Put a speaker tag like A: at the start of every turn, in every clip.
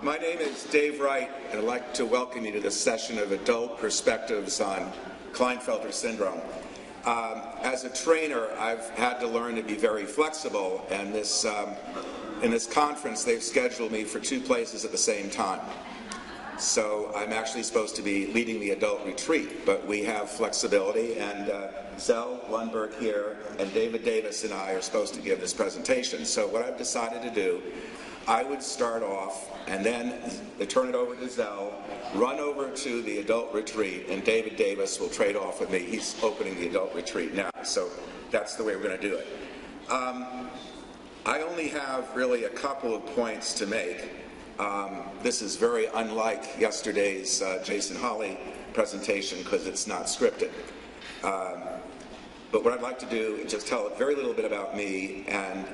A: My name is Dave Wright, and I'd like to welcome you to this session of Adult Perspectives on Klinefelter Syndrome. As a trainer, I've had to learn to be very flexible, and in this conference, they've scheduled me for 2 places at the same time. So I'm actually supposed to be leading the adult retreat, but we have flexibility, and Zell Lundberg here and David Davis and I are supposed to give this presentation. So what I've decided to do, I would start off and then turn it over to Zell, run over to the adult retreat, and David Davis will trade off with me. He's opening the adult retreat now, so that's the way we're going to do it. I only have really a couple of points to make. This is very unlike yesterday's Jason Hawley presentation because it's not scripted. But what I'd like to do is just tell a very little bit about me and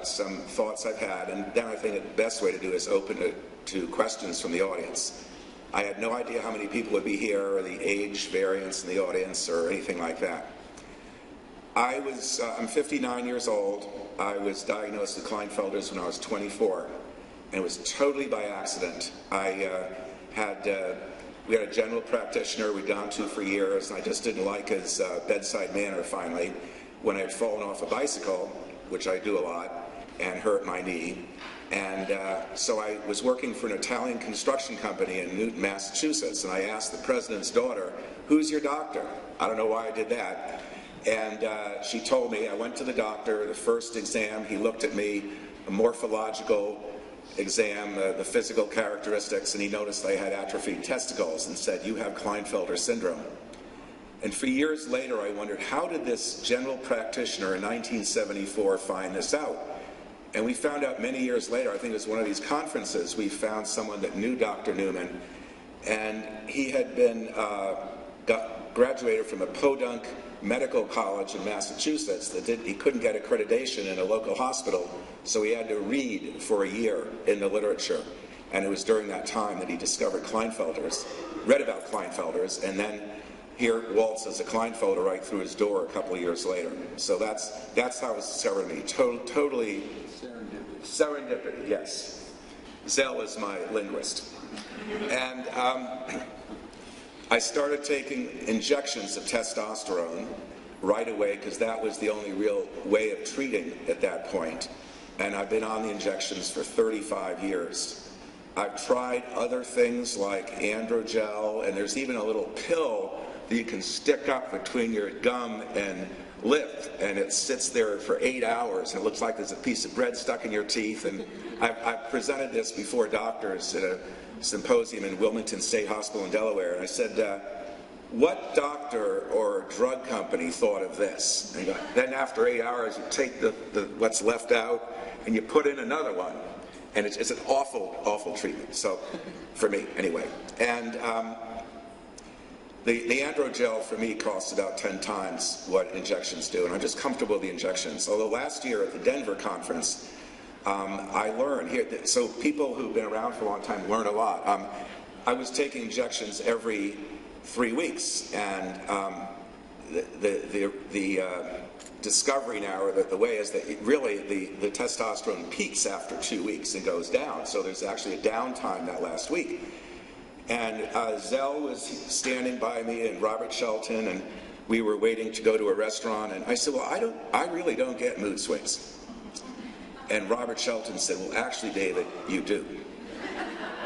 A: some thoughts I've had, and then I think the best way to do is open it to questions from the audience. I had no idea how many people would be here or the age variance in the audience or anything like that. I'm 59 years old. I was diagnosed with Klinefelter's when I was 24, and it was totally by accident. We had a general practitioner we'd gone to for years, and I just didn't like his bedside manner finally when I had fallen off a bicycle, which I do a lot, and hurt my knee. And so I was working for an Italian construction company in Newton, Massachusetts, and I asked the president's daughter, "Who's your doctor?" I don't know why I did that. And she told me. I went to the doctor, the first exam, he looked at me, a morphological exam, the physical characteristics, and he noticed I had atrophied testicles and said, "You have Klinefelter syndrome." And for years later, I wondered, how did this general practitioner in 1974 find this out? And we found out many years later, I think it was one of these conferences, we found someone that knew Dr. Newman, and he had been graduated from a podunk medical college in Massachusetts that he couldn't get accreditation in a local hospital, so he had to read for a year in the literature. And it was during that time that he discovered Klinefelter's, read about Klinefelter's, and then here waltzes a Klinefelter right through his door a couple of years later. So that's how it discovered me. Totally serendipity, yes. Zell is my linguist. And I started taking injections of testosterone right away because that was the only real way of treating at that point. And I've been on the injections for 35 years. I've tried other things like androgel, and there's even a little pill that you can stick up between your gum and lip, and it sits there for 8 hours, and it looks like there's a piece of bread stuck in your teeth. And I've presented this before doctors at a symposium in Wilmington State Hospital in Delaware, and I said, what doctor or drug company thought of this? And then after 8 hours, you take what's left out, and you put in another one. And it's an awful, awful treatment, so for me, anyway. And the androgel, for me, costs about 10 times what injections do, and I'm just comfortable with the injections. Although last year at the Denver conference, I learned here, so people who've been around for a long time learn a lot. I was taking injections every 3 weeks, and the discovery now, or the way is that the testosterone peaks after 2 weeks and goes down. So there's actually a downtime that last week. And Zell was standing by me and Robert Shelton, and we were waiting to go to a restaurant, and I said, well, I really don't get mood swings. And Robert Shelton said, well, actually, David, you do.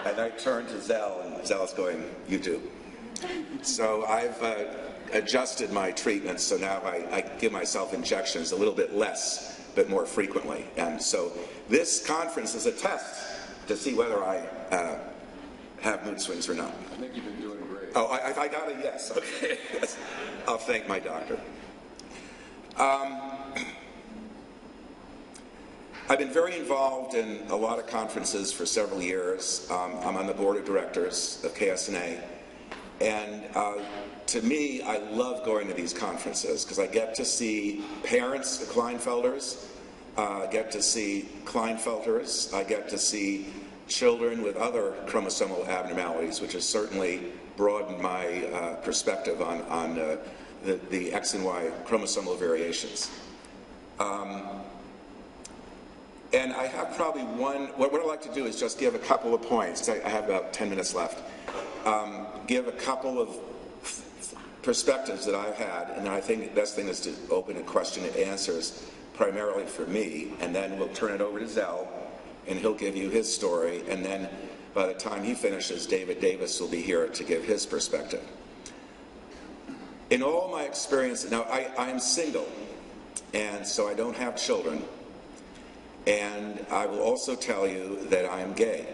A: And I turned to Zell, and Zell's going, you do. So I've adjusted my treatment, so now I give myself injections a little bit less, but more frequently. And so this conference is a test to see whether I have mood swings or not.
B: I think you've been doing great.
A: Oh, I got a yes. Okay. Yes. I'll thank my doctor. I've been very involved in a lot of conferences for several years. I'm on the board of directors of KS&A. And to me, I love going to these conferences because I get to see parents of Klinefelters, I get to see Klinefelters, I get to see children with other chromosomal abnormalities, which has certainly broadened my perspective on the X and Y chromosomal variations. And I have probably what I'd like to do is just give a couple of points. I have about 10 minutes left. Give a couple of perspectives that I've had, and I think the best thing is to open a question and answers primarily for me, and then we'll turn it over to Zell, and he'll give you his story, and then by the time he finishes, David Davis will be here to give his perspective. In all my experience, now I'm single, and so I don't have children, and I will also tell you that I am gay.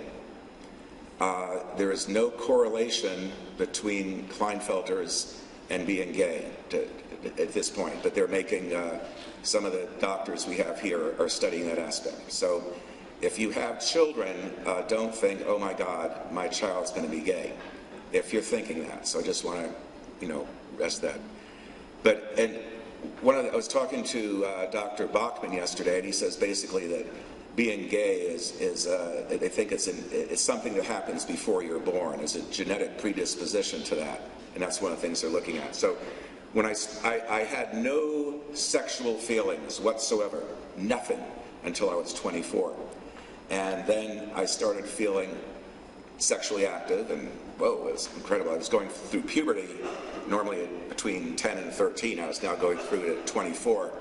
A: There is no correlation between Klinefelters and being gay at this point, but they're making, some of the doctors we have here are studying that aspect. So if you have children, don't think, oh my God, my child's going to be gay, if you're thinking that. So I just want to, rest that. But, and I was talking to Dr. Bachman yesterday, and he says basically that being gay is they think it's something that happens before you're born. There's a genetic predisposition to that, and that's one of the things they're looking at. So when I had no sexual feelings whatsoever, nothing, until I was 24. And then I started feeling sexually active, and whoa, it was incredible. I was going through puberty, normally between 10 and 13. I was now going through it at 24.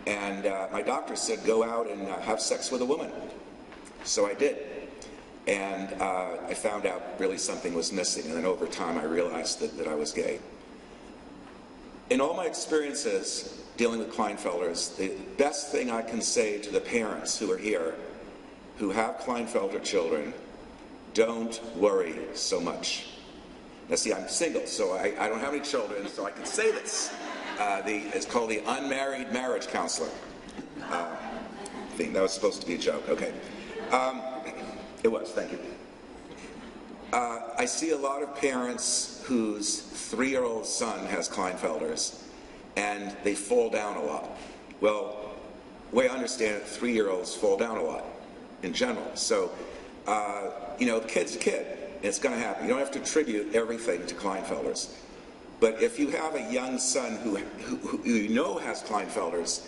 A: And my doctor said, go out and have sex with a woman. So I did. And I found out really something was missing. And then over time, I realized that I was gay. In all my experiences dealing with Klinefelters, the best thing I can say to the parents who are here, who have Klinefelter children, don't worry so much. Now see, I'm single, so I don't have any children, so I can say this. It's called the unmarried marriage counselor. Thing. That was supposed to be a joke. Okay. It was, thank you. I see a lot of parents whose 3-year-old son has Klinefelters, and they fall down a lot. Well, the way I understand it, 3-year-olds fall down a lot in general. So, the kid's a kid. It's going to happen. You don't have to attribute everything to Klinefelters. But if you have a young son who has Klinefelters,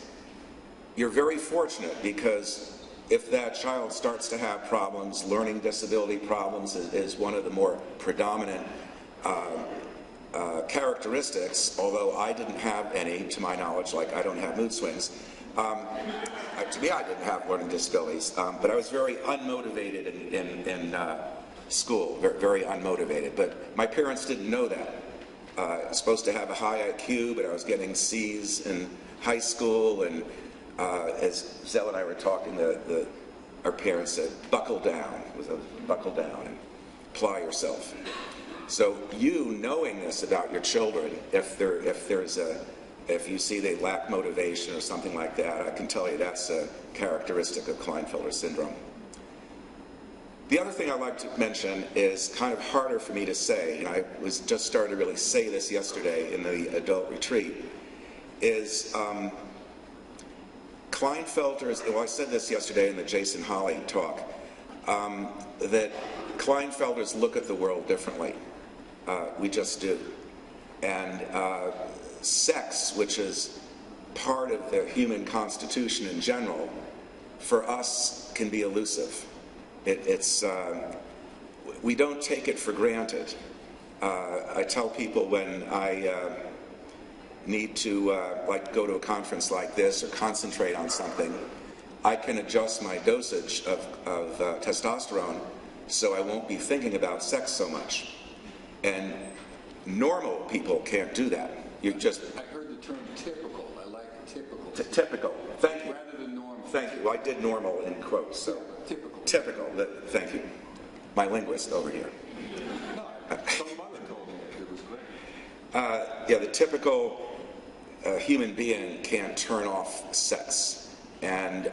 A: you're very fortunate, because if that child starts to have problems, learning disability problems is one of the more predominant characteristics, although I didn't have any, to my knowledge, like I don't have mood swings. To me, I didn't have learning disabilities, but I was very unmotivated in school, very, very unmotivated. But my parents didn't know that. I was supposed to have a high IQ, but I was getting C's in high school, and as Zell and I were talking, our parents said, buckle down, buckle down and apply yourself. So you knowing this about your children, if you see they lack motivation or something like that, I can tell you that's a characteristic of Klinefelter syndrome. The other thing I'd like to mention is kind of harder for me to say, and I was just starting to really say this yesterday in the adult retreat, is Klinefelters, well, I said this yesterday in the Jason Holley talk, that Klinefelters look at the world differently. We just do. And sex, which is part of the human constitution in general, for us can be elusive. We don't take it for granted. I tell people when I need to go to a conference like this or concentrate on something, I can adjust my dosage of testosterone so I won't be thinking about sex so much. And normal people can't do that. You just...
B: I heard the term typical. I like typical.
A: Typical. Thank you.
B: Rather than normal.
A: Thank you. Well, I did normal in quotes, so...
B: Typical.
A: Typical. Thank you. My linguist over here.
B: No, some mother told me it was great.
A: Yeah, the typical human being can't turn off sex, and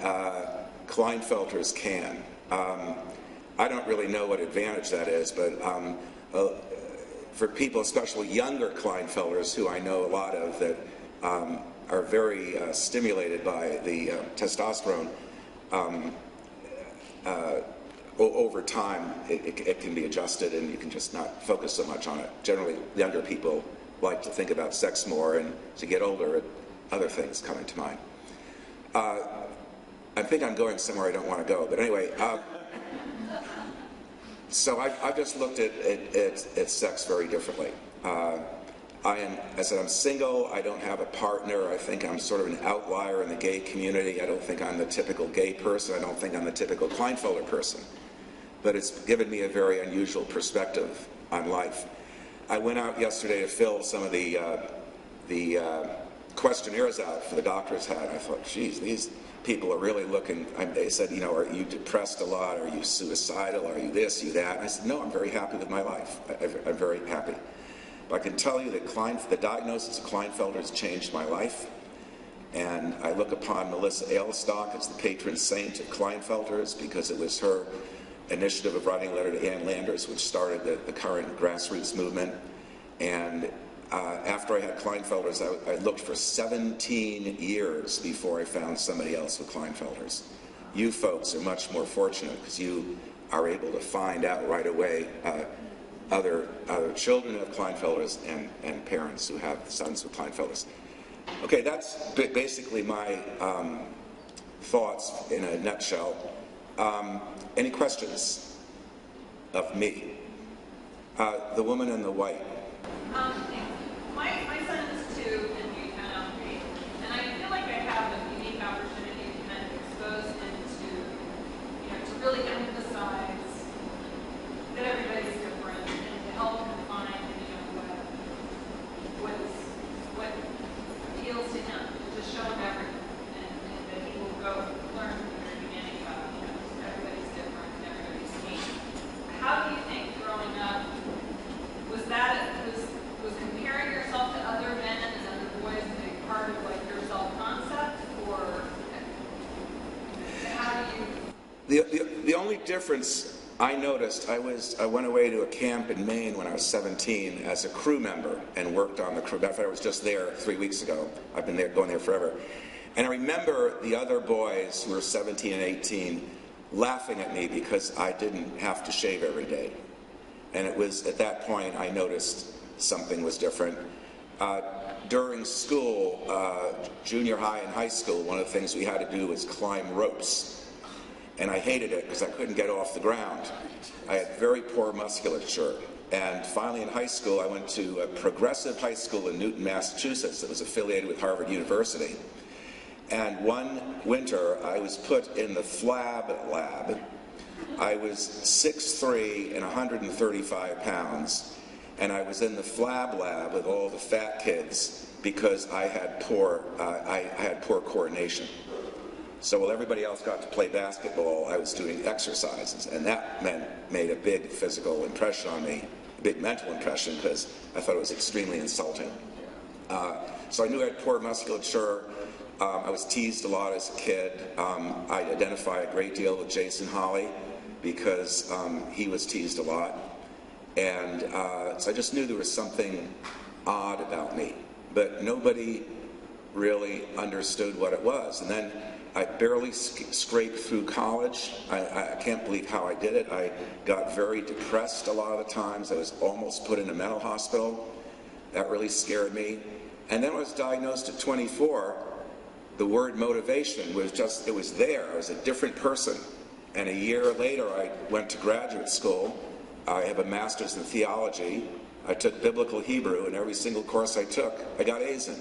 A: Klinefelters can. I don't really know what advantage that is, but for people, especially younger Klinefelters, who I know a lot of, that are very stimulated by the testosterone, over time it can be adjusted, and you can just not focus so much on it. Generally, younger people like to think about sex more, and to get older, other things coming to mind. I'm think I'm going somewhere I don't want to go. But anyway, so I've just looked at sex very differently. I said, I'm single, I don't have a partner, I think I'm sort of an outlier in the gay community, I don't think I'm the typical gay person, I don't think I'm the typical Klinefelter person. But it's given me a very unusual perspective on life. I went out yesterday to fill some of the questionnaires out for the doctors had. I thought, geez, these people are really looking. They said, you know, are you depressed a lot? Are you suicidal? Are you this, you that? And I said, no, I'm very happy with my life. I'm very happy. But I can tell you that the diagnosis of Klinefelter has changed my life. And I look upon Melissa Ailstock as the patron saint of Klinefelters because it was her initiative of writing a letter to Ann Landers, which started the current grassroots movement. And after I had Klinefelters, I looked for 17 years before I found somebody else with Klinefelters. You folks are much more fortunate because you are able to find out right away other children who have Klinefelters and parents who have sons with Klinefelters. Okay, that's basically my thoughts in a nutshell. Any questions of me? The woman in the white.
C: My son is 2 and you kind of 3, and I feel like I have a unique opportunity to kind of expose him to, you know, to really emphasize that everybody's different and to help him find, you know, what appeals to him, to just show him everything, and that he will go learn from the very beginning about, you know, everybody's different and everybody's unique. How do you think growing up, was comparing yourself to other men and other boys a big part of like your self-concept, or how do you?
A: The only difference I noticed, I went away to a camp in Maine when I was 17 as a crew member and worked on the crew. In fact, I was just there 3 weeks ago. I've been going there forever. And I remember the other boys who were 17 and 18 laughing at me because I didn't have to shave every day. And it was at that point I noticed something was different. During school, junior high and high school, one of the things we had to do was climb ropes. And I hated it because I couldn't get off the ground. I had very poor musculature. And finally in high school, I went to a progressive high school in Newton, Massachusetts that was affiliated with Harvard University. And one winter, I was put in the flab lab. I was 6'3" and 135 pounds. And I was in the flab lab with all the fat kids because I had poor coordination. So while everybody else got to play basketball, I was doing exercises, and that made a big physical impression on me, a big mental impression, because I thought it was extremely insulting. So I knew I had poor musculature. I was teased a lot as a kid. I identify a great deal with Jason Holley because he was teased a lot. And so I just knew there was something odd about me, but nobody really understood what it was. And then I barely scraped through college. I can't believe how I did it. I got very depressed a lot of the times. I was almost put in a mental hospital. That really scared me. And then when I was diagnosed at 24, the word motivation was just, it was there. I was a different person. And a year later, I went to graduate school. I have a master's in theology. I took biblical Hebrew, and every single course I took, I got A's in.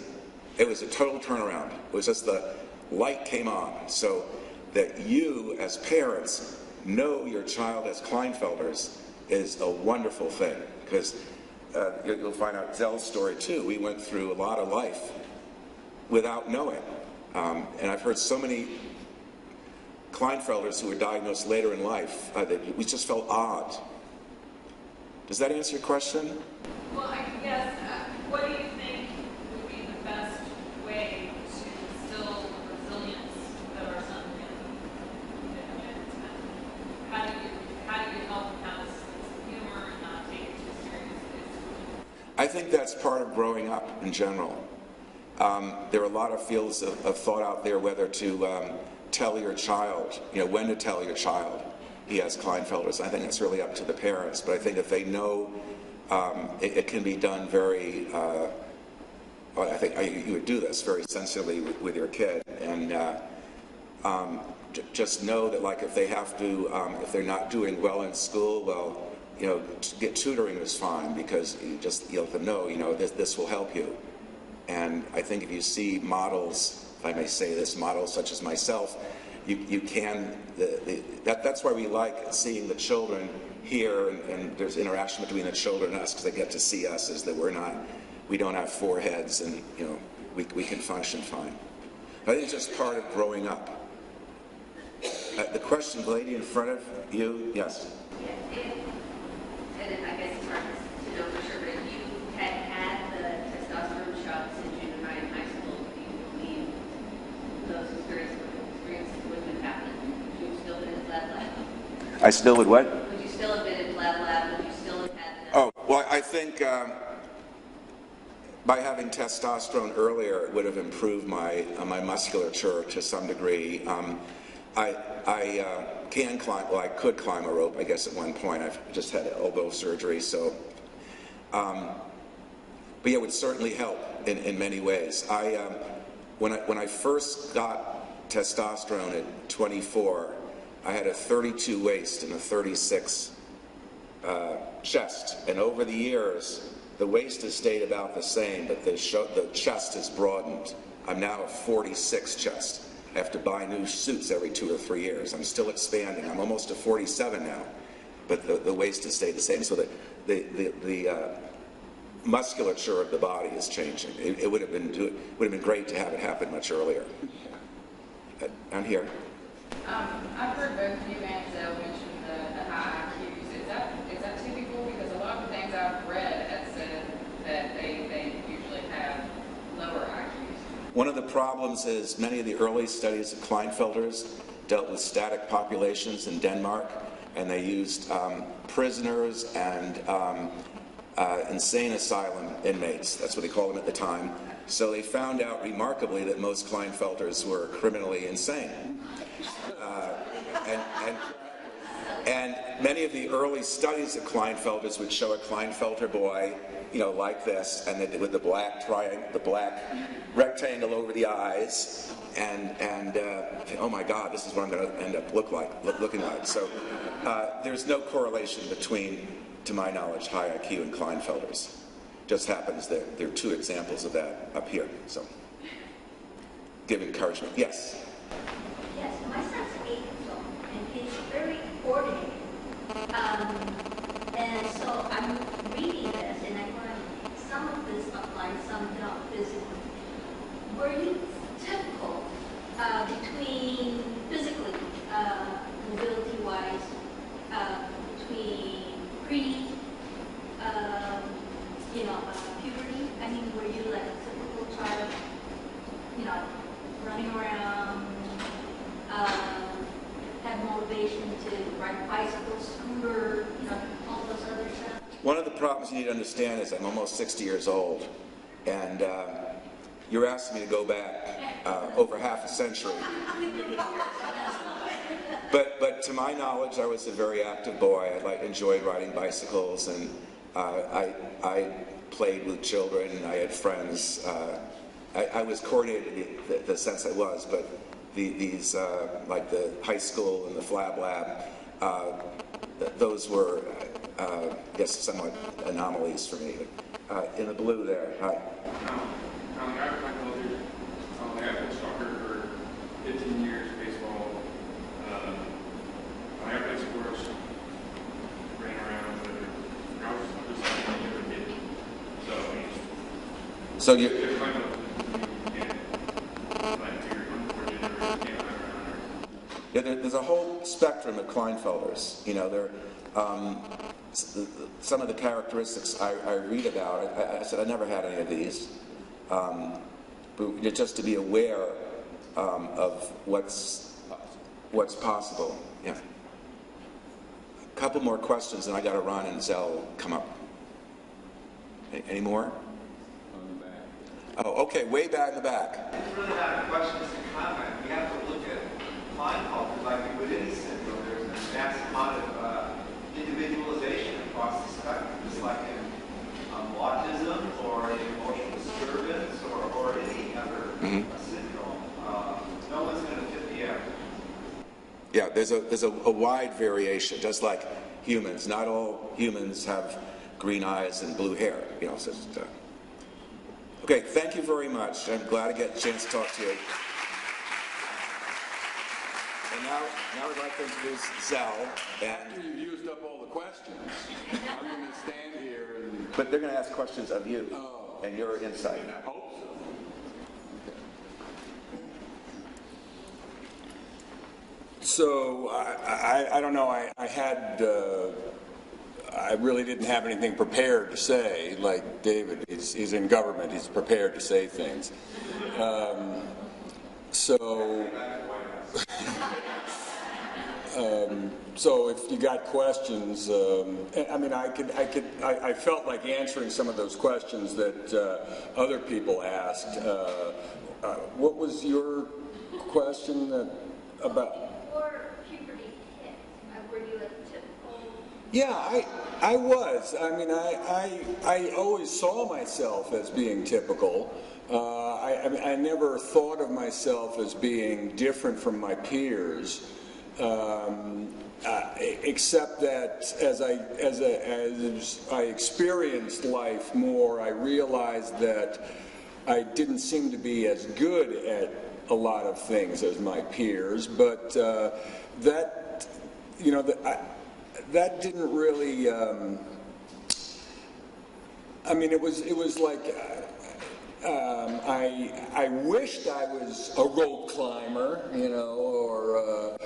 A: It was a total turnaround. It was just the light came on. So that you, as parents, know your child has Klinefelters is a wonderful thing. Because you'll find out Zell's story too. We went through a lot of life without knowing. And I've heard so many Klinefelters who were diagnosed later in life that we just felt odd. Does that answer your question?
C: Well, I guess, what do you think would be the best way to instill resilience that our son can? How do you help him have a sense of humor and not take it too seriously?
A: I think that's part of growing up in general. There are a lot of fields of thought out there whether to tell your child, when to tell your child he has Klinefelters. I think it's really up to the parents, but I think if they know, it can be done very, I think you would do this very sensitively with your kid, and just know that, like, if they have to, if they're not doing well in school, well, you know, get tutoring is fine, because you let them know, you know, this will help you. And I think if you see models, if I may say this, models such as myself, you can, that's why we like seeing the children here, and there's interaction between the children and us, because they get to see us as that we don't have four heads, and, you know, we can function fine. I think it's just part of growing up. The question, the lady in front of you, yes?
D: And I guess it's hard to know for sure, but if you had the testosterone shots in junior high and high school, do you believe those experiences wouldn't have happened? Would you have still been in lab?
A: I still would what?
D: Would you still have been in lab? Would you still have had the...
A: Oh, well, I think by having testosterone earlier, it would have improved my musculature to some degree. I can climb, well, I could climb a rope, I guess, at one point. I've just had elbow surgery, so. But yeah, it would certainly help in many ways. When I first got testosterone at 24, I had a 32 waist and a 36 chest. And over the years, the waist has stayed about the same, but the chest has broadened. I'm now a 46 chest. I have to buy new suits every 2 or 3 years. I'm still expanding. I'm almost to 47 now, but the waist has stayed the same. So the musculature of the body is changing. It would have been great to have it happen much earlier. Down here.
C: I've heard both you and Zell mention the high IQs. Is that typical? Because a lot of the things I've read have said that they usually have lower IQs.
A: One of the problems is many of the early studies of Klinefelters dealt with static populations in Denmark, and they used prisoners and insane asylum inmates. That's what they called them at the time. So they found out remarkably that most Klinefelters were criminally insane. And many of the early studies of Klinefelters would show a Klinefelter boy, you know, like this, and with the black triangle, the black rectangle over the eyes, and oh my God, this is what I'm going to end up looking like. So there's no correlation between, to my knowledge, high IQ and Klinefelters. Just happens that there are 2 examples of that up here. So give encouragement. Yes.
E: Yes, my son's 8 years old, and he's very coordinated. And so I'm reading this, and I learned some of this applies, some don't physically. Were you typical between physically, mobility-wise, between puberty? I mean, were you like a typical child, you know, running around, have motivation to ride bicycles, scooter, you know, all those other stuff?
A: One of the problems you need to understand is I'm almost 60 years old, and you're asking me to go back over half a century. But to my knowledge, I was a very active boy. I enjoyed riding bicycles, and I played with children, and I had friends. I was coordinated in the sense I was, but these like the high school and the Flab Lab, those were, I guess, somewhat anomalies for me. In the blue there, hi.
B: I've been soccer for 15 years, baseball. I played sports, ran around, but I was just like any other kid.
A: So you. Yeah, there's a whole spectrum of Klinefelters. You know, there. Some of the characteristics I read about, I said I never had any of these. But just to be aware of what's possible. Yeah. A couple more questions, and I got to run, and Zell will come up. Any more?
B: On the back.
A: Oh, okay, way back in the back.
F: It's really not a question, it's a comment. We have to look at Klinefelter like we would any syndrome. There's a massive amount of individualization across the spectrum, just like in autism or emotional disturbance or any other syndrome. No one's going to fit the average.
A: Yeah, there's a wide variation, just like humans. Not all humans have green eyes and blue hair. You know, so okay, thank you very much. I'm glad to get a chance to talk to you. And now I'd like to introduce Zell.
G: After you've used up all the questions, I'm going to stand here and...
A: But they're going to ask questions of you and your insight.
G: I hope so. So, I don't know, I really didn't have anything prepared to say, like David. He's in government, he's prepared to say things. So if you got questions, I mean, I felt like answering some of those questions that other people asked. What was your question about?
E: Before puberty hit, were you a typical?
G: Yeah, I was. I mean, I always saw myself as being typical. I never thought of myself as being different from my peers. Except that as I experienced life more, I realized that I didn't seem to be as good at a lot of things as my peers. But that didn't really. I mean, it was like. I wished I was a rope climber, you know, or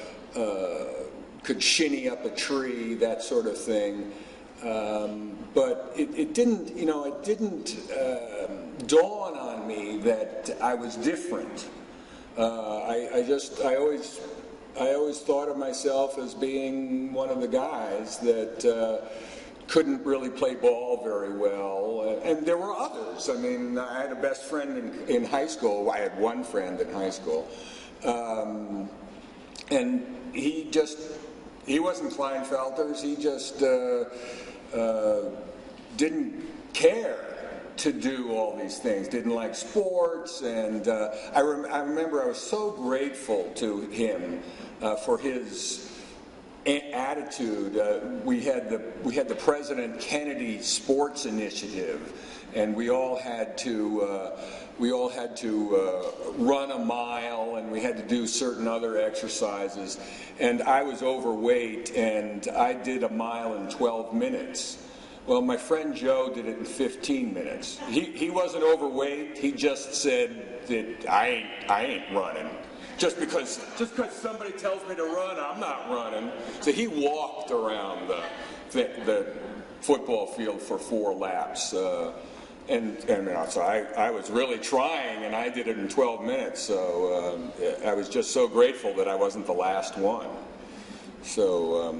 G: could shinny up a tree, that sort of thing. But it didn't, you know, it didn't dawn on me that I was different. I always thought of myself as being one of the guys that couldn't really play ball very well, and there were others. I mean, I had a best friend in high school. I had one friend in high school, and he wasn't Kleinfelders. He just didn't care to do all these things. Didn't like sports, and I remember I was so grateful to him for his attitude. We had the President Kennedy Sports Initiative, and we all had to run a mile, and we had to do certain other exercises. And I was overweight, and I did a mile in 12 minutes. Well, my friend Joe did it in 15 minutes. He wasn't overweight. He just said that I ain't running. Just because somebody tells me to run, I'm not running. So he walked around the football field for 4 laps. So I was really trying, and I did it in 12 minutes. So I was just so grateful that I wasn't the last one. So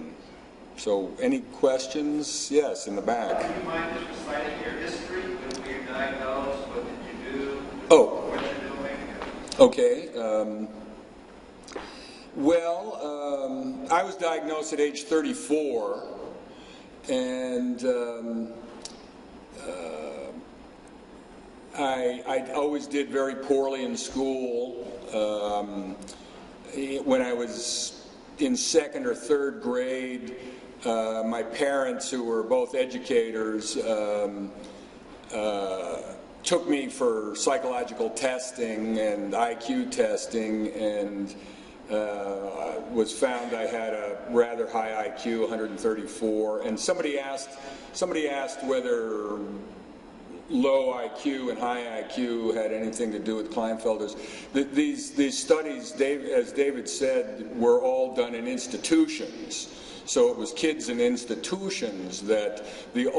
G: any questions? Yes, in the back.
F: Do you mind just reciting your history? When were you diagnosed? What did you do? What you're doing?
G: Okay. I was diagnosed at age 34, and I always did very poorly in school. When I was in 2nd or 3rd grade, my parents, who were both educators, took me for psychological testing and IQ testing, and was found I had a rather high IQ, 134, and somebody asked whether low IQ and high IQ had anything to do with Klinefelters. These studies, as David said, were all done in institutions. So it was kids in institutions that the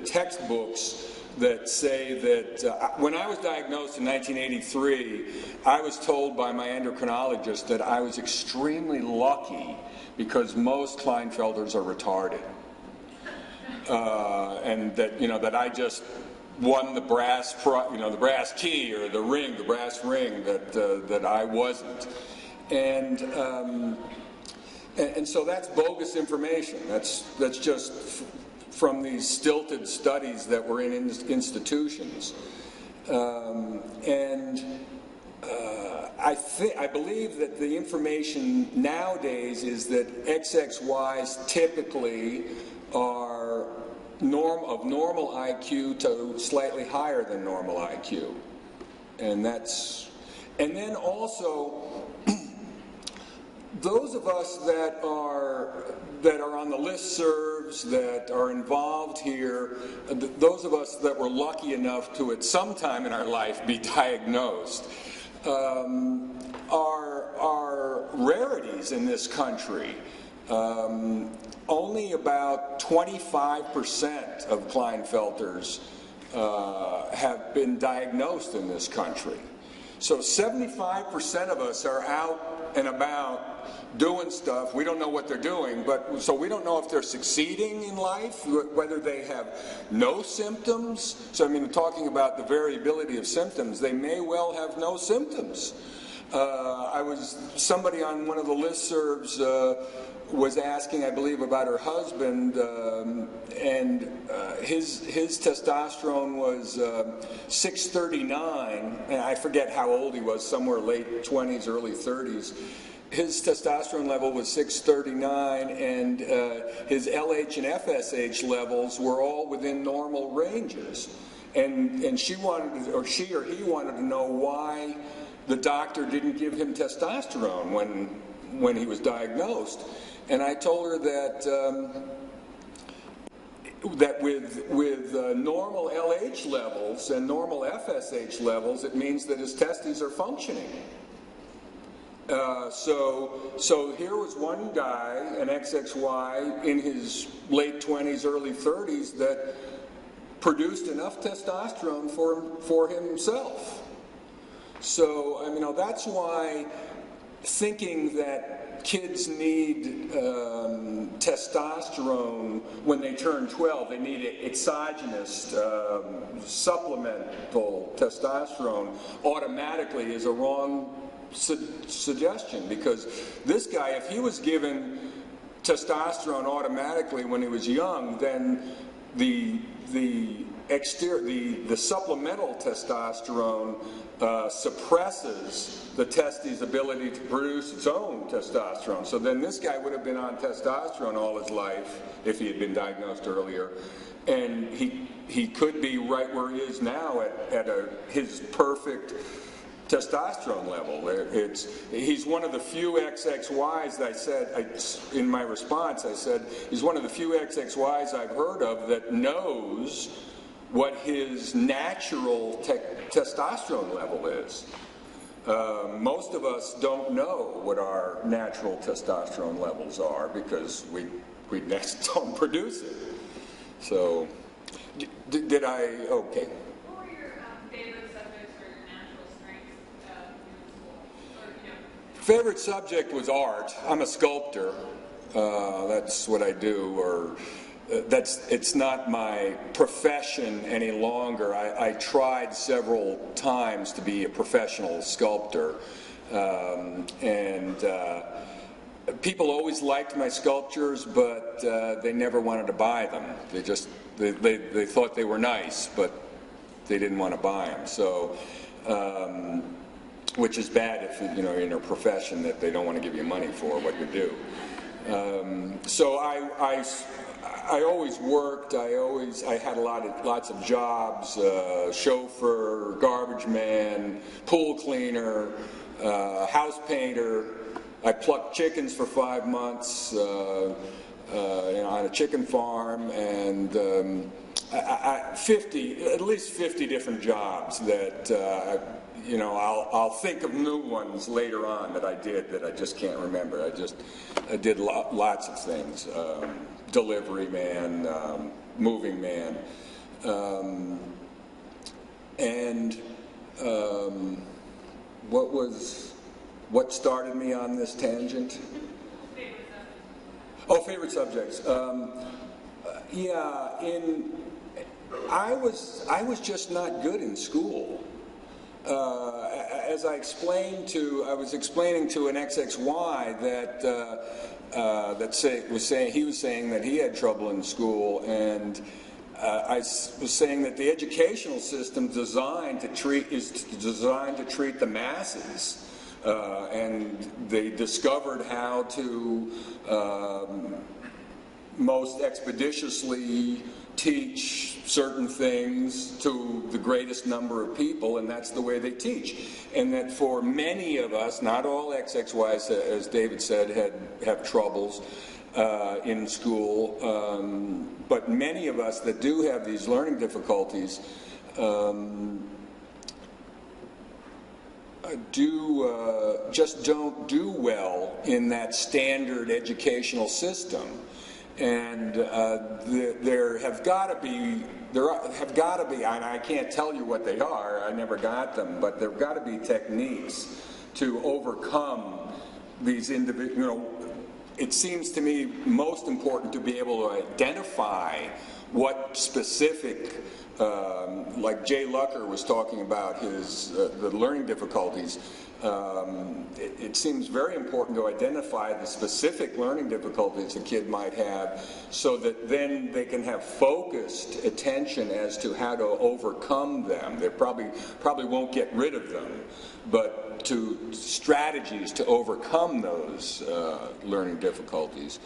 G: textbooks that say that when I was diagnosed in 1983, I was told by my endocrinologist that I was extremely lucky because most Klinefelters are retarded, and that I just won the brass key or the brass ring that I wasn't, and so that's bogus information. That's just from these stilted studies that were in I believe that the information nowadays is that XXYs typically are of normal IQ to slightly higher than normal IQ. And then also, those of us that are on the listservs, that are involved here, those of us that were lucky enough to at some time in our life be diagnosed, are rarities in this country. Only about 25% of Klinefelters have been diagnosed in this country. So 75% of us are out and about doing stuff. We don't know what they're doing, so we don't know if they're succeeding in life, whether they have no symptoms. So I mean, talking about the variability of symptoms, they may well have no symptoms. Somebody on one of the listservs was asking, I believe, about her husband, and his testosterone was 639, and I forget how old he was, somewhere late 20s, early 30s. His testosterone level was 639, and his LH and FSH levels were all within normal ranges. And she or he wanted to know why the doctor didn't give him testosterone when he was diagnosed. And I told her that with normal LH levels and normal FSH levels, it means that his testes are functioning. So here was one guy, an XXY, in his late 20s, early 30s, that produced enough testosterone for himself. So, I mean, that's why thinking that kids need testosterone when they turn 12, they need exogenous supplemental testosterone automatically is a wrong suggestion, because this guy, if he was given testosterone automatically when he was young, then the supplemental testosterone suppresses the testes' ability to produce its own testosterone. So then this guy would have been on testosterone all his life if he had been diagnosed earlier, and he could be right where he is now at his perfect testosterone level. He's one of the few XXYs that I said, in my response, I said, he's one of the few XXYs I've heard of that knows what his natural testosterone level is. Most of us don't know what our natural testosterone levels are because we don't produce it. So, did I, okay.
C: What were your favorite subjects for your natural strength in school?
G: Favorite subject was art. I'm a sculptor. That's what I do, or it's not my profession any longer. I tried several times to be a professional sculptor, and people always liked my sculptures, but they never wanted to buy them. They thought they were nice, but they didn't want to buy them. So, which is bad if you're in a profession that they don't want to give you money for what you do. So I always worked. I had lots of jobs: chauffeur, garbage man, pool cleaner, house painter. I plucked chickens for 5 months on a chicken farm, and at least 50 different jobs that I'll think of new ones later on that I did that I just can't remember. I did lots of things. Delivery man, moving man, and what started me on this tangent? Favorite subjects. I was just not good in school. As I was explaining to an XXY he was saying that he had trouble in school, and I was saying that the educational system is designed to treat the masses. and they discovered how to most expeditiously teach certain things to the greatest number of people, and that's the way they teach. And that for many of us, not all XXYs, as David said, have troubles in school, but many of us that do have these learning difficulties just don't do well in that standard educational system. And there have got to be, and I can't tell you what they are, I never got them, but there have got to be techniques to overcome these individual, it seems to me most important to be able to identify what specific, like Jay Lucker was talking about the learning difficulties. It seems very important to identify the specific learning difficulties a kid might have, so that then they can have focused attention as to how to overcome them. They probably won't get rid of them, but to strategies to overcome those learning difficulties.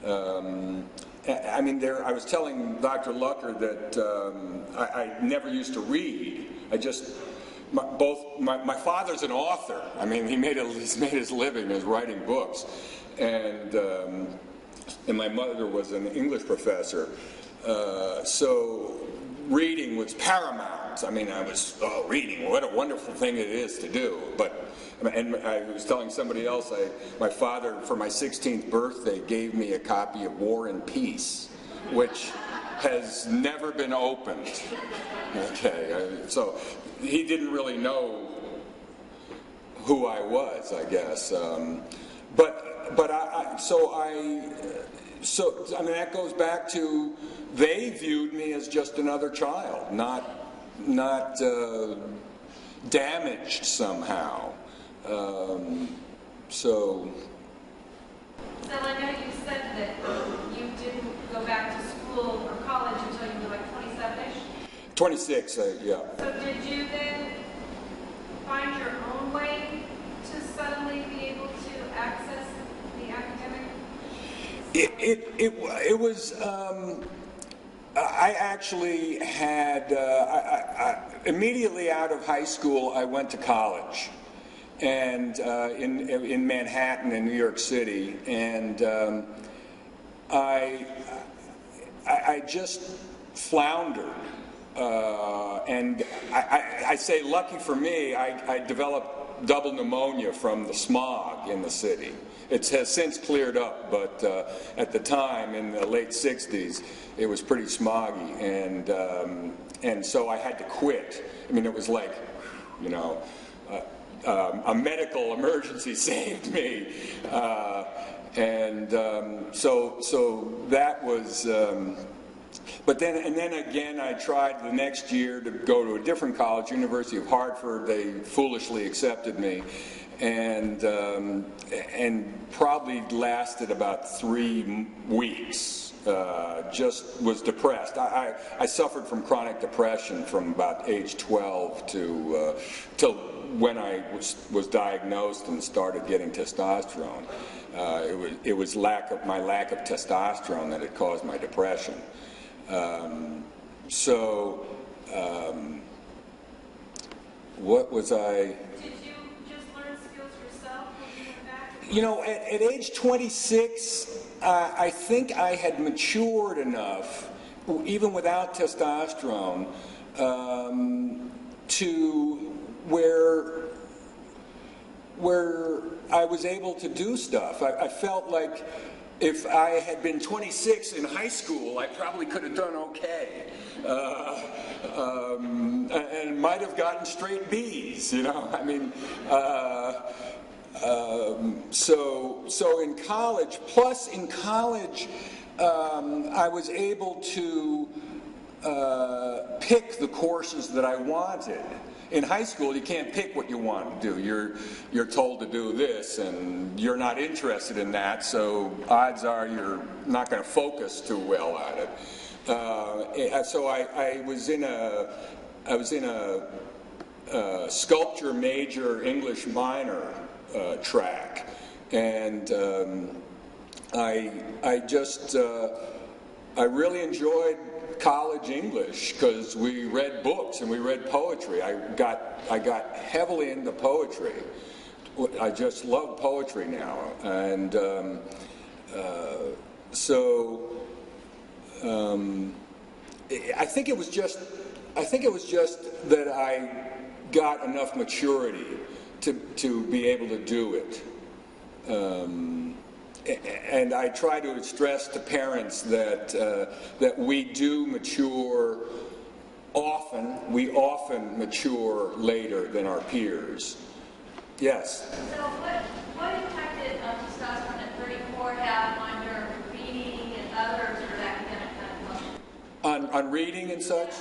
G: I mean, I was telling Dr. Lucker that I never used to read. My father's an author. I mean, he's made his living as writing books, and my mother was an English professor, so reading was paramount. I mean, reading, what a wonderful thing it is to do. And I was telling somebody else, my father, for my 16th birthday, gave me a copy of War and Peace, which has never been opened. Okay, so he didn't really know who I was, I guess. So I mean, that goes back to, they viewed me as just another child, not damaged somehow.
C: So I know you said that you didn't go back to school or college until you were like 27-ish?
G: 26, yeah.
C: So did you then find your own way to suddenly be able to access the academic?
G: It was, I actually had, immediately out of high school, I went to college. And in Manhattan in New York City, and I just floundered, and I say lucky for me, I developed double pneumonia from the smog in the city. It has since cleared up, but at the time in the late 60s, it was pretty smoggy, and so I had to quit. I mean, it was like, you know, a medical emergency saved me, so that was. But then again, I tried the next year to go to a different college, University of Hartford. They foolishly accepted me, and probably lasted about 3 weeks. Just was depressed. I suffered from chronic depression from about age 12 till when I was diagnosed and started getting testosterone. It was my lack of testosterone that had caused my depression. What was I?
C: Did you just learn skills yourself when you went back?
G: You know, at age 26, I think I had matured enough, even without testosterone, to where I was able to do stuff. I felt like if I had been 26 in high school, I probably could have done okay, and might have gotten straight B's. You know, I mean. So in college, I was able to pick the courses that I wanted. In high school, you can't pick what you want to do. You're told to do this, and you're not interested in that, so odds are you're not going to focus too well at it. So I was in a sculpture major, English minor track. And I really enjoyed college English because we read books and we read poetry. I got heavily into poetry. I just love poetry now, and I think it was just that I got enough maturity to be able to do it. And I try to stress to parents that we do mature often. We often mature later than our peers. Yes?
E: So what impact did testosterone at 34 have on your reading and others or academic kind of function?
G: On reading and such?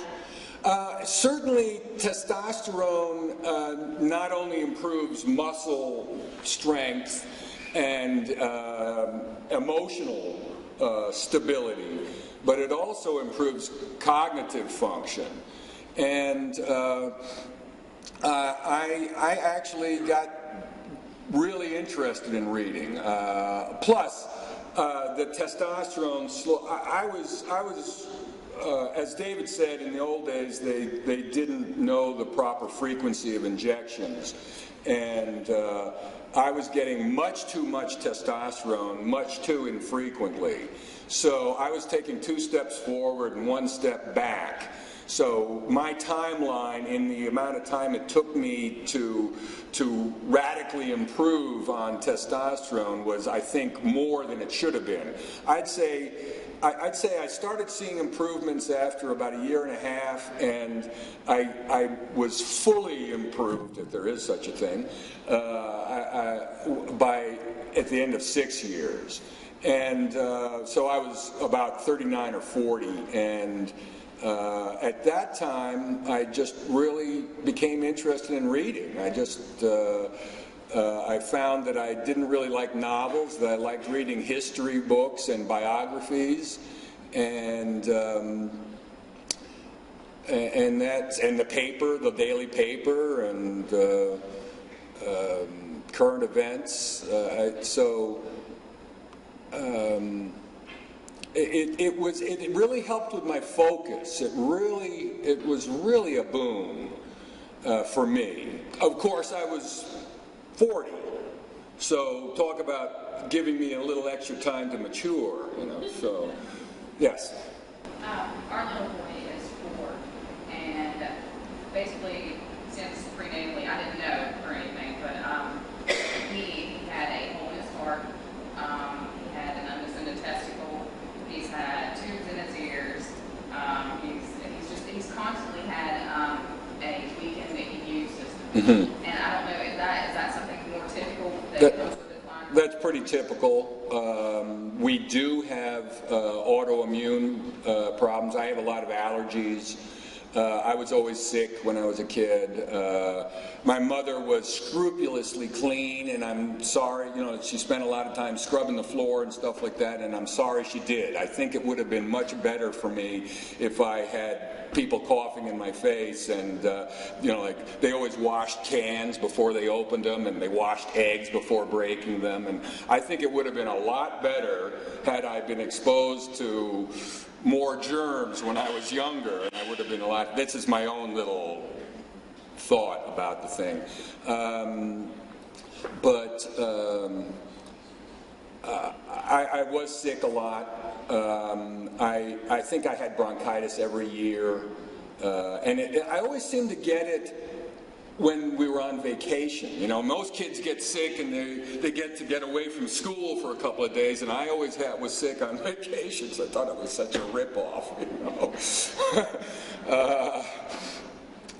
G: Certainly, testosterone not only improves muscle strength and emotional stability, but it also improves cognitive function. And I actually got really interested in reading. Plus, the testosterone. I was as David said, in the old days, they didn't know the proper frequency of injections, and I was getting much too much testosterone, much too infrequently. So I was taking 2 steps forward and 1 step back. So my timeline in the amount of time it took me to radically improve on testosterone was, I think, more than it should have been. I'd say I started seeing improvements after about 1.5 years, and I was fully improved, if there is such a thing, at the end of 6 years. And so I was about 39 or 40, and at that time, I just really became interested in reading. I found that I didn't really like novels, that I liked reading history books and biographies, and the paper, the daily paper, and current events. It really helped with my focus. It was really a boon for me. Of course, I was 40, so talk about giving me a little extra time to mature, so, yes.
H: Our little boy is 4, and basically, since prenatally, I didn't know or anything, but he had a hole in his heart, he had an undescended testicle, he's had tubes in his ears, he's constantly had a weakened immune system.
G: Mm-hmm.
H: And I don't know, is that something more typical that comes with decline?
G: That's pretty typical. We do have autoimmune problems. I have a lot of allergies. I was always sick when I was a kid. My mother was scrupulously clean, and I'm sorry, she spent a lot of time scrubbing the floor and stuff like that, and I'm sorry she did. I think it would have been much better for me if I had people coughing in my face, and like they always washed cans before they opened them, and they washed eggs before breaking them, and I think it would have been a lot better had I been exposed to more germs when I was younger, and I would have been a lot. This is my own little thought about the thing, I was sick a lot. I think I had bronchitis every year, and I always seemed to get it when we were on vacation. Most kids get sick and they get away from school for a couple of days, and I always was sick on vacations. I thought it was such a ripoff,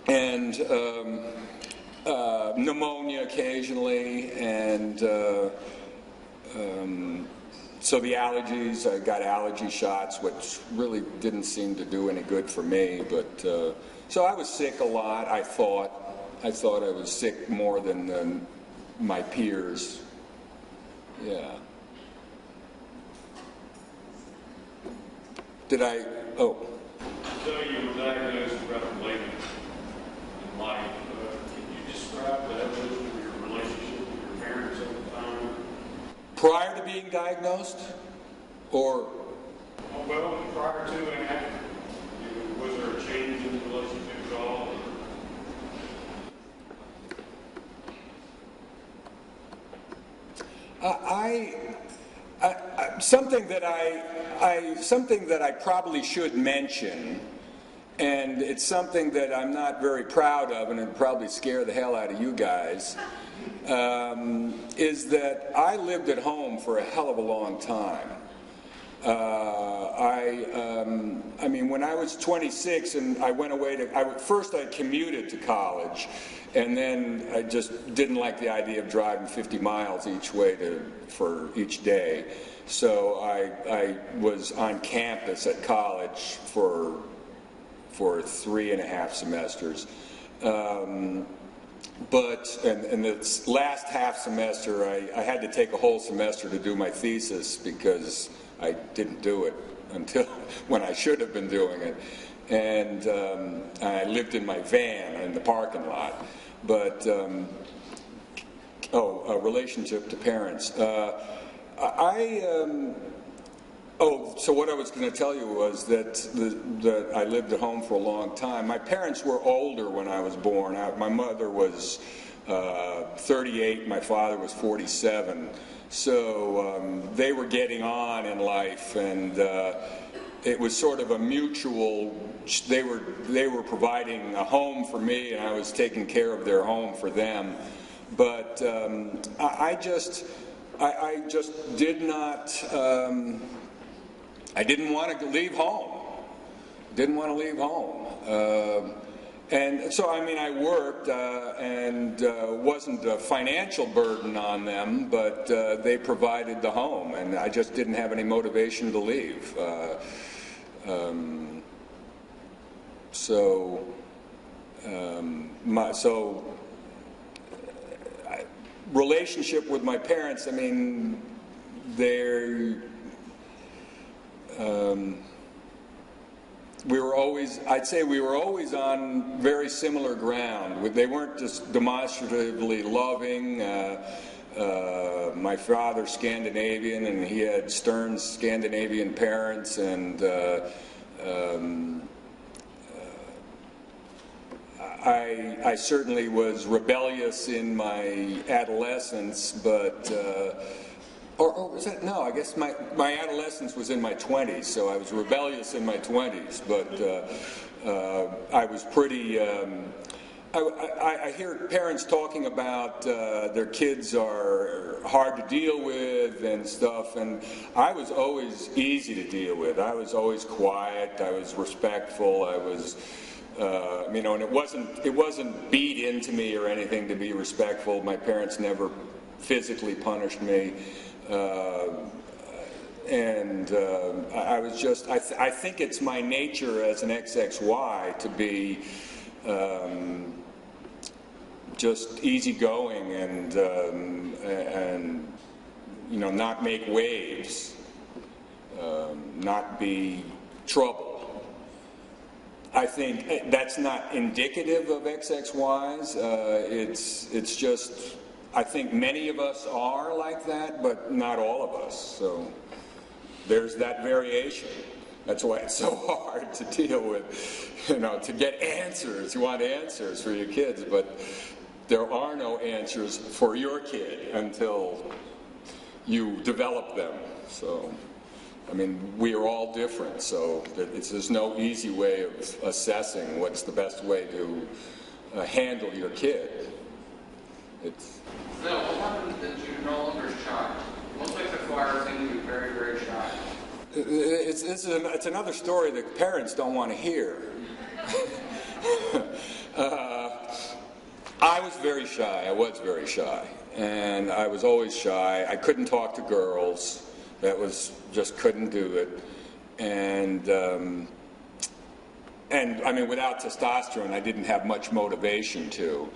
G: and pneumonia occasionally, and so the allergies, I got allergy shots, which really didn't seem to do any good for me, but so I was sick a lot. I thought I was sick more than my peers. Yeah. Oh.
B: So you were diagnosed rather late in life. Can you describe the evolution of your relationship with your parents?
G: prior to being diagnosed? Or?
B: Well, prior to and after, was there a change in the relationship at all?
G: Something that I probably should mention, and it's something that I'm not very proud of, and it'd probably scare the hell out of you guys, is that I lived at home for a hell of a long time. I mean, when I was 26 and I went away to, first I commuted to college, and then I just didn't like the idea of driving 50 miles each way for each day. So I was on campus at college for 3.5 semesters. But in the last half semester, I had to take a whole semester to do my thesis because I didn't do it until when I should have been doing it. And I lived in my van in the parking lot. But, a relationship to parents. So what I was going to tell you was that I lived at home for a long time. My parents were older when I was born. My mother was 38, my father was 47. So they were getting on in life, and it was sort of a mutual. They were providing a home for me, and I was taking care of their home for them. But I just did not. I didn't want to leave home. Didn't want to leave home. And so, I mean, I worked and wasn't a financial burden on them, but they provided the home, and I just didn't have any motivation to leave. Relationship with my parents, I mean, I'd say we were always on very similar ground. They weren't just demonstratively loving. My father's Scandinavian, and he had stern Scandinavian parents, and I certainly was rebellious in my adolescence, but or was that, no, I guess my adolescence was in my 20s, so I was rebellious in my 20s, but I was pretty, I hear parents talking about their kids are hard to deal with and stuff, and I was always easy to deal with. I was always quiet, I was respectful, I was, and it wasn't beat into me or anything to be respectful. My parents never physically punished me. I was just, I think it's my nature as an XXY to be just easygoing and not make waves, not be trouble. I think that's not indicative of XXYs. It's just, I think many of us are like that, but not all of us. So there's that variation. That's why it's so hard to deal with, to get answers. You want answers for your kids, but there are no answers for your kid until you develop them. So, I mean, we are all different, so there's no easy way of assessing what's the best way to handle your kid.
I: Zell, what happens that you're no longer shy? Most XXYers seem to be very, very shy.
G: It's another story that parents don't want to hear. I was very shy. And I was always shy. I couldn't talk to girls. That was, just couldn't do it. And I mean, without testosterone, I didn't have much motivation to.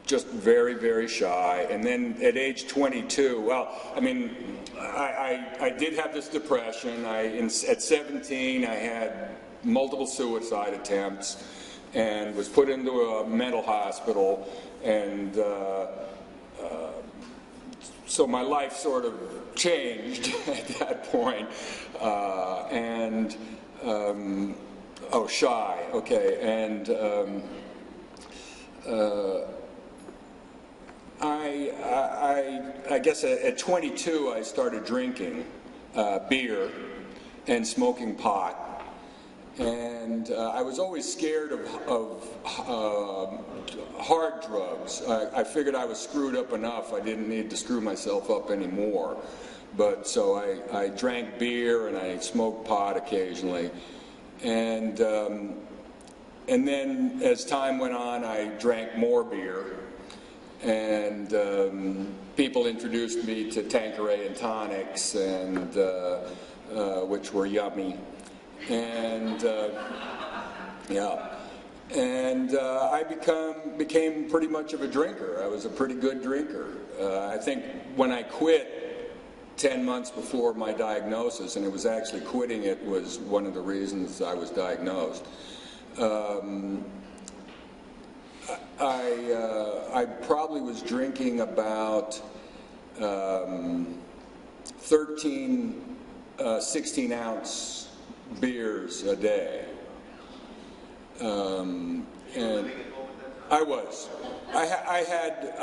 G: Just very, very shy. And then at age 22, well, I mean, I did have this depression. At 17, I had multiple suicide attempts and was put into a mental hospital, and so my life sort of changed at that point, oh, shy, okay, and I guess at 22 I started drinking beer and smoking pot. And I was always scared of hard drugs. I figured I was screwed up enough. I didn't need to screw myself up anymore. But so I drank beer and I smoked pot occasionally. And then as time went on, I drank more beer. And people introduced me to Tanqueray and tonics, and which were yummy. And I became pretty much of a drinker. I was a pretty good drinker. I think when I quit 10 months before my diagnosis, and it was actually quitting it was one of the reasons I was diagnosed. I probably was drinking about 13 16-ounce beers a day, and I was. I had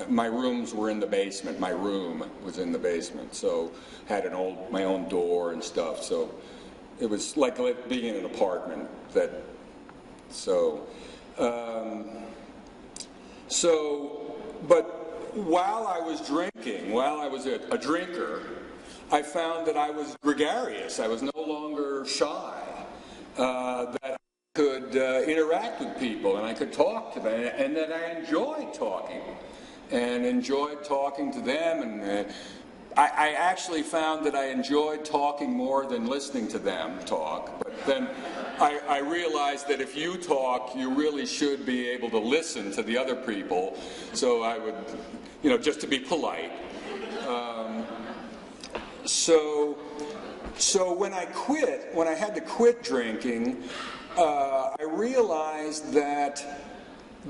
G: my rooms were in the basement. My room was in the basement, so had my own door and stuff. So it was like being in an apartment. But while I was drinking, while I was a drinker, I found that I was gregarious. I was no longer shy, that I could interact with people and I could talk to them, and that I enjoyed talking to them. And I actually found that I enjoyed talking more than listening to them talk. But then I realized that if you talk, you really should be able to listen to the other people. So I would, just to be polite. So when I had to quit drinking, I realized that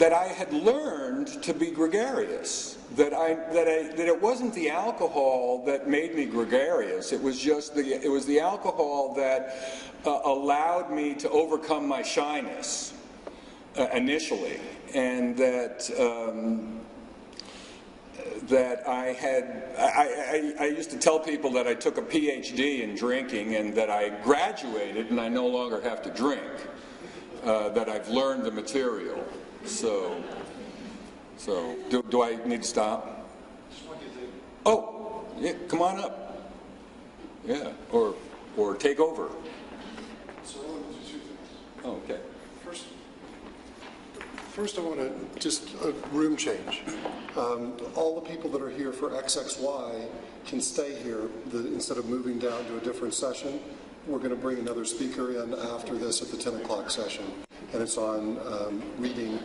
G: I had learned to be gregarious. That it wasn't the alcohol that made me gregarious. It was just the alcohol that allowed me to overcome my shyness initially, and that I used to tell people that I took a PhD in drinking and that I graduated and I no longer have to drink, that I've learned the material. So do I need to stop? Oh, yeah, come on up. Yeah, or take over.
J: So I want to do two things.
G: Oh, okay.
J: First I want to just a room change. All the people that are here for XXY can stay here instead of moving down to a different session. We're going to bring another speaker in after this at the 10 o'clock session, and it's on reading,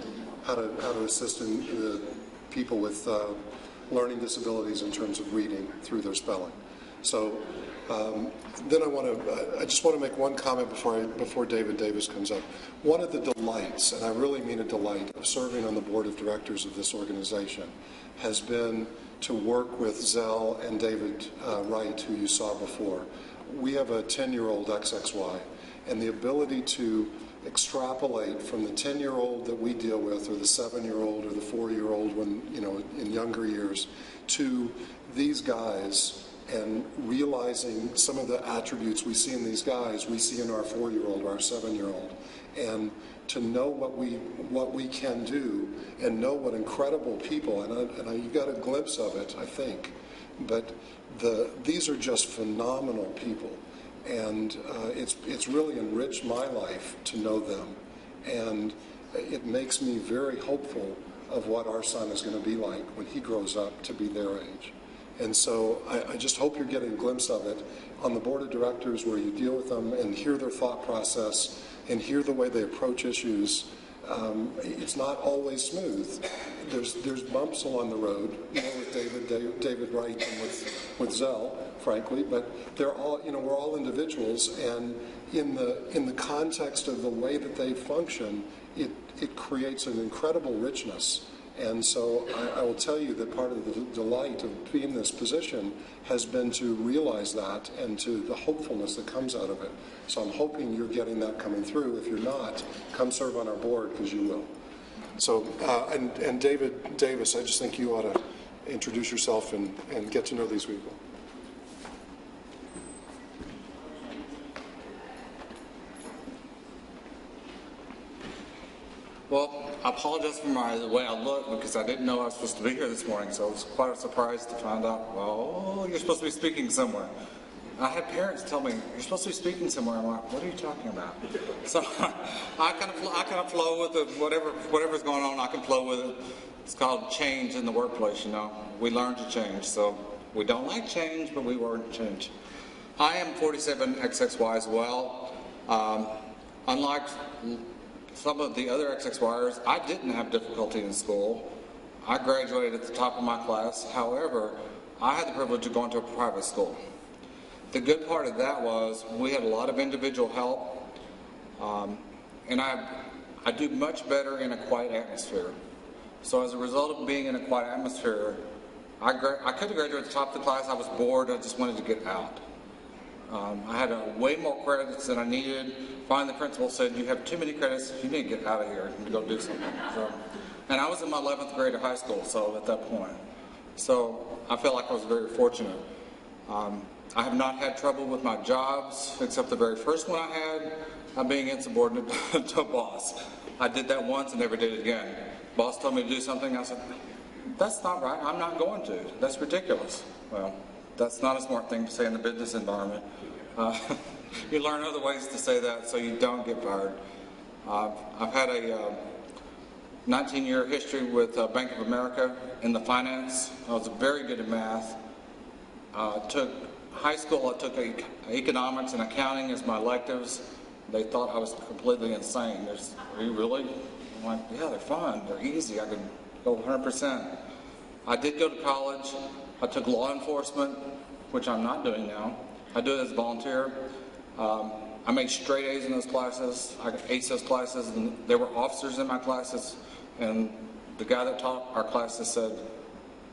J: how to assist the people with learning disabilities in terms of reading through their spelling. So then I just want to make one comment before David Davis comes up. One of the delights, and I really mean a delight, of serving on the board of directors of this organization has been to work with Zell and David Wright, who you saw before. We have a 10-year-old XXY, and the ability to extrapolate from the 10-year-old that we deal with, or the 7-year-old, or the 4-year-old when, in younger years, to these guys, and realizing some of the attributes we see in these guys, we see in our 4-year-old or our 7-year-old, and to know what we can do, and know what incredible people, and you got a glimpse of it, I think, but these are just phenomenal people, and it's really enriched my life to know them, and it makes me very hopeful of what our son is going to be like when he grows up to be their age. And so I just hope you're getting a glimpse of it on the board of directors, where you deal with them and hear their thought process and hear the way they approach issues. It's not always smooth. There's bumps along the road, with David Wright and with Zell, frankly, but they're all, we're all individuals, and in the context of the way that they function, it creates an incredible richness And so I will tell you that part of the delight of being in this position has been to realize that and to the hopefulness that comes out of it. So I'm hoping you're getting that coming through. If you're not, come serve on our board, because you will. So, and David Davis, I just think you ought to introduce yourself and get to know these people.
K: Well, I apologize for the way I look, because I didn't know I was supposed to be here this morning, so it was quite a surprise to find out, well, you're supposed to be speaking somewhere. I had parents tell me, you're supposed to be speaking somewhere. I'm like, what are you talking about? So I kind of flow with it, whatever's going on, I can flow with it. It's called change in the workplace, you know. We learn to change, so we don't like change, but we learn to change. I am 47 XXY as well. Unlike some of the other XXYers, I didn't have difficulty in school. I graduated at the top of my class. However, I had the privilege of going to a private school. The good part of that was we had a lot of individual help, and I do much better in a quiet atmosphere. So as a result of being in a quiet atmosphere, I could have graduated at the top of the class. I was bored. I just wanted to get out. I had way more credits than I needed. Finally, the principal said, you have too many credits. You need to get out of here and go do something. So, and I was in my 11th grade of high school, so at that point. So I felt like I was very fortunate. I have not had trouble with my jobs, except the very first one I had, being insubordinate to a boss. I did that once and never did it again. Boss told me to do something, I said, that's not right, I'm not going to. That's ridiculous. Well, that's not a smart thing to say in the business environment. You learn other ways to say that so you don't get fired. I've had a 19-year history with Bank of America in the finance. I was very good at math. Took high school, I took economics and accounting as my electives. They thought I was completely insane. Are you really? I'm like, yeah, they're fun, they're easy, I could go 100%. I did go to college. I took law enforcement, which I'm not doing now. I do it as a volunteer. I made straight A's in those classes. I aced those classes, and there were officers in my classes, and the guy that taught our classes said,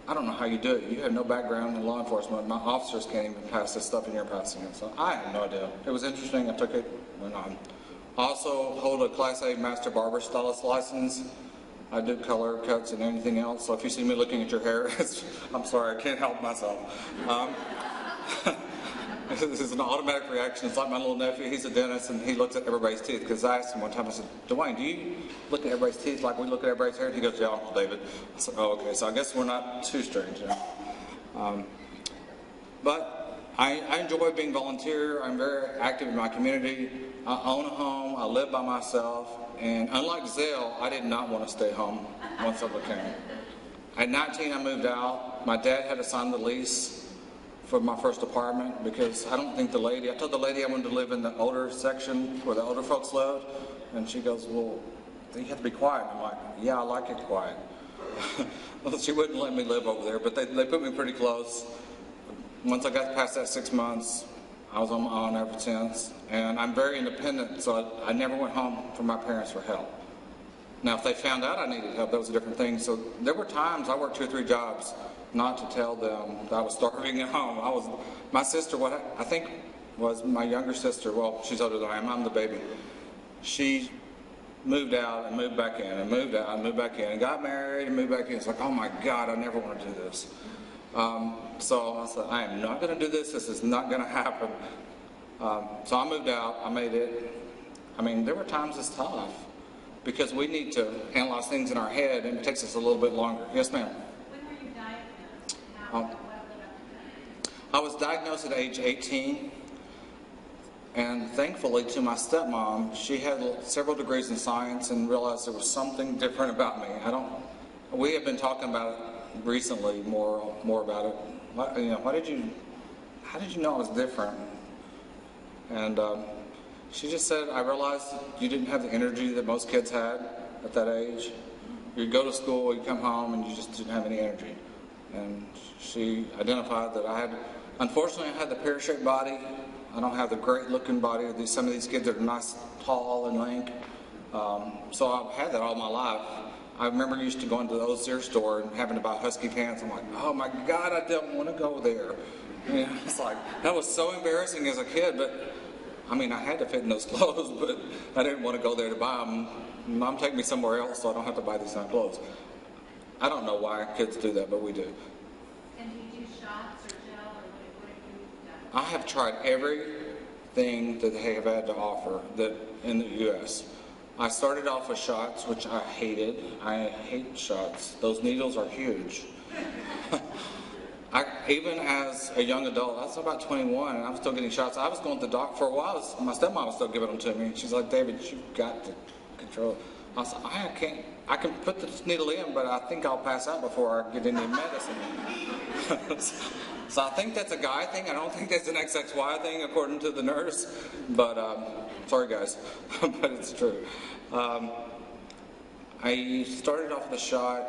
K: I don't know how you do it. You have no background in law enforcement. My officers can't even pass this stuff, and you're passing it. So I had no idea. It was interesting. I took it, went on. I also hold a Class A Master Barber Stylist license. I do color cuts and anything else. So if you see me looking at your hair, I'm sorry, I can't help myself. This is an automatic reaction. It's like my little nephew. He's a dentist, and he looks at everybody's teeth. Because I asked him one time, I said, Dwayne, do you look at everybody's teeth like we look at everybody's hair? And he goes, yeah, Uncle David. I said, oh, okay. So I guess we're not too strange, you know. But I enjoy being volunteer. I'm very active in my community. I own a home. I live by myself. And unlike Zell, I did not want to stay home once I became. At 19, I moved out. My dad had to sign the lease for my first apartment because I told the lady I wanted to live in the older section where the older folks lived, and she goes, well, you have to be quiet. I'm like, yeah, I like it quiet. Well, she wouldn't let me live over there, but they put me pretty close. Once I got past that 6 months, I was on my own ever since, and I'm very independent, so I never went home for my parents for help. Now, if they found out I needed help, that was a different thing. So there were times I worked 2 or 3 jobs not to tell them that I was starving at home. My sister, what I think was my younger sister, well, she's older than I am, I'm the baby. She moved out and moved back in and moved out and moved back in and got married and moved back in. It's like, oh my God, I never want to do this. So I said, I am not going to do this. This is not going to happen. So I moved out. I made it. I mean, there were times it's tough because we need to analyze things in our head, and it takes us a little bit longer. Yes, ma'am.
C: When were you diagnosed?
K: I was diagnosed at age 18, and thankfully to my stepmom, she had several degrees in science and realized there was something different about me. We have been talking about it recently, more about it. How did you know I was different? And she just said, I realized you didn't have the energy that most kids had at that age. You'd go to school, you'd come home, and you just didn't have any energy. And she identified that unfortunately I had the pear-shaped body. I don't have the great-looking body of some of these kids that are nice, tall, and lank. So I've had that all my life. I remember used to going to the old Sears store and having to buy husky pants. I'm like, oh my God, I don't want to go there. You know, it's like, that was so embarrassing as a kid, but I mean, I had to fit in those clothes, but I didn't want to go there to buy them. Mom, take me somewhere else so I don't have to buy these kind of clothes. I don't know why kids do that, but we do.
C: And do you do shots or gel, or what have you done?
K: I have tried everything that they have had to offer that in the U.S. I started off with shots, which I hated. I hate shots. Those needles are huge. Even as a young adult, I was about 21, and I was still getting shots. I was going to the doctor for a while. My stepmom was still giving them to me. She's like, David, you've got to control it. I was like, I can put this needle in, but I think I'll pass out before I get any medicine. So I think that's a guy thing. I don't think that's an XXY thing, according to the nurse. But, sorry guys, but it's true. I started off with a shot.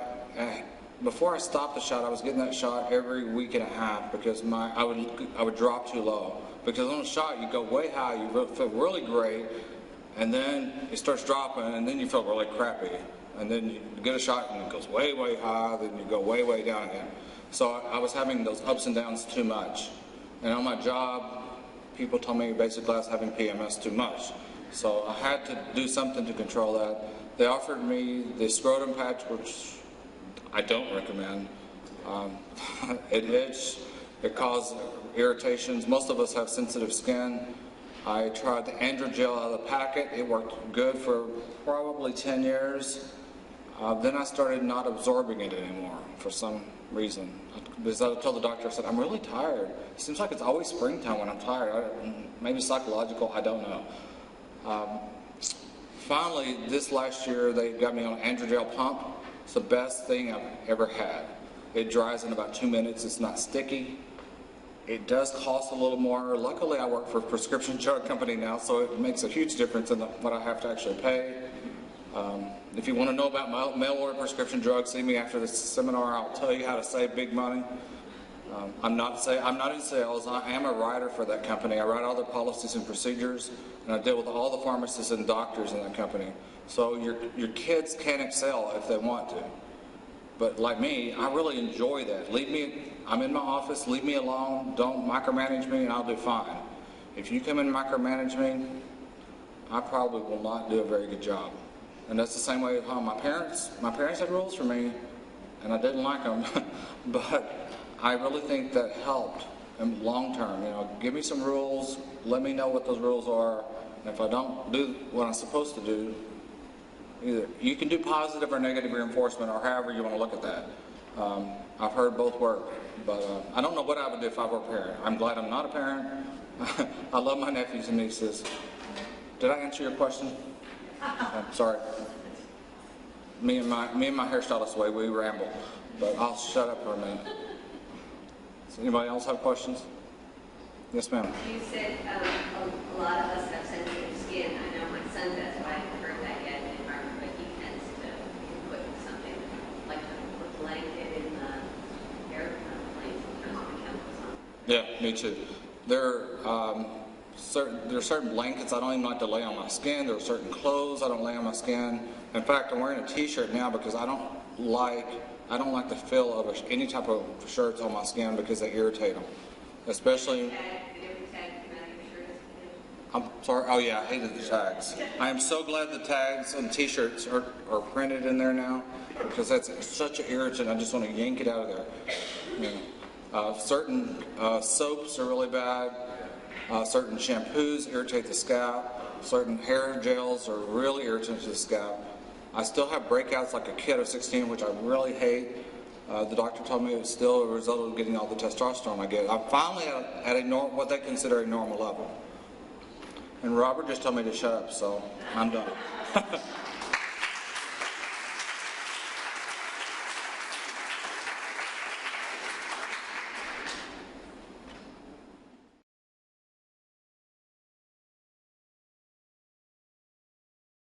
K: Before I stopped the shot, I was getting that shot every week and a half because I would drop too low. Because on a shot, you go way high, you feel really great, and then it starts dropping, and then you feel really crappy. And then you get a shot, and it goes way, way high, then you go way, way down again. So I was having those ups and downs too much. And on my job, people told me basically I was having PMS too much. So I had to do something to control that. They offered me the scrotum patch, which I don't recommend. It itched, it caused irritations. Most of us have sensitive skin. I tried the androgel out of the packet. It worked good for probably 10 years. Then I started not absorbing it anymore for some reason. Because I told the doctor, I said, I'm really tired. It seems like it's always springtime when I'm tired. Maybe psychological, I don't know. Finally, this last year, they got me on an androgel pump. It's the best thing I've ever had. It dries in about 2 minutes. It's not sticky. It does cost a little more. Luckily, I work for a prescription drug company now, so it makes a huge difference in what I have to actually pay. If you want to know about mail-order prescription drugs, see me after this seminar. I'll tell you how to save big money. I'm not in sales. I am a writer for that company. I write all their policies and procedures, and I deal with all the pharmacists and doctors in that company. So your kids can excel if they want to. But like me, I really enjoy that. I'm in my office, leave me alone, don't micromanage me, and I'll do fine. If you come in and micromanage me, I probably will not do a very good job. And that's the same way at home. My parents had rules for me, and I didn't like them, but I really think that helped in long term. You know, give me some rules, let me know what those rules are, and if I don't do what I'm supposed to do, either you can do positive or negative reinforcement, or however you want to look at that. I've heard both work, but I don't know what I would do if I were a parent. I'm glad I'm not a parent. I love my nephews and nieces. Did I answer your question? I'm sorry. Me and my hairstylist way, we ramble, but I'll shut up for a minute. Does anybody else have questions? Yes, ma'am.
D: You said a lot of us have sensitive skin. I know my son does, but I haven't heard that yet in the environment, but he tends to put something like a blanket in the airplane sometimes with chemicals on.
K: Yeah, me too. There are certain blankets I don't even like to lay on my skin. There are certain clothes I don't lay on my skin. In fact, I'm wearing a t-shirt now because I don't like the feel of any type of shirts on my skin because they irritate them. Especially... I'm sorry. Oh yeah, I hated the tags. I am so glad the tags and t-shirts are printed in there now because that's such an irritant. I just want to yank it out of there. You know, certain soaps are really bad. Certain shampoos irritate the scalp. Certain hair gels are really irritant to the scalp. I still have breakouts like a kid of 16, which I really hate. The doctor told me it was still a result of getting all the testosterone I get. I'm finally at what they consider a normal level. And Robert just told me to shut up, so I'm done.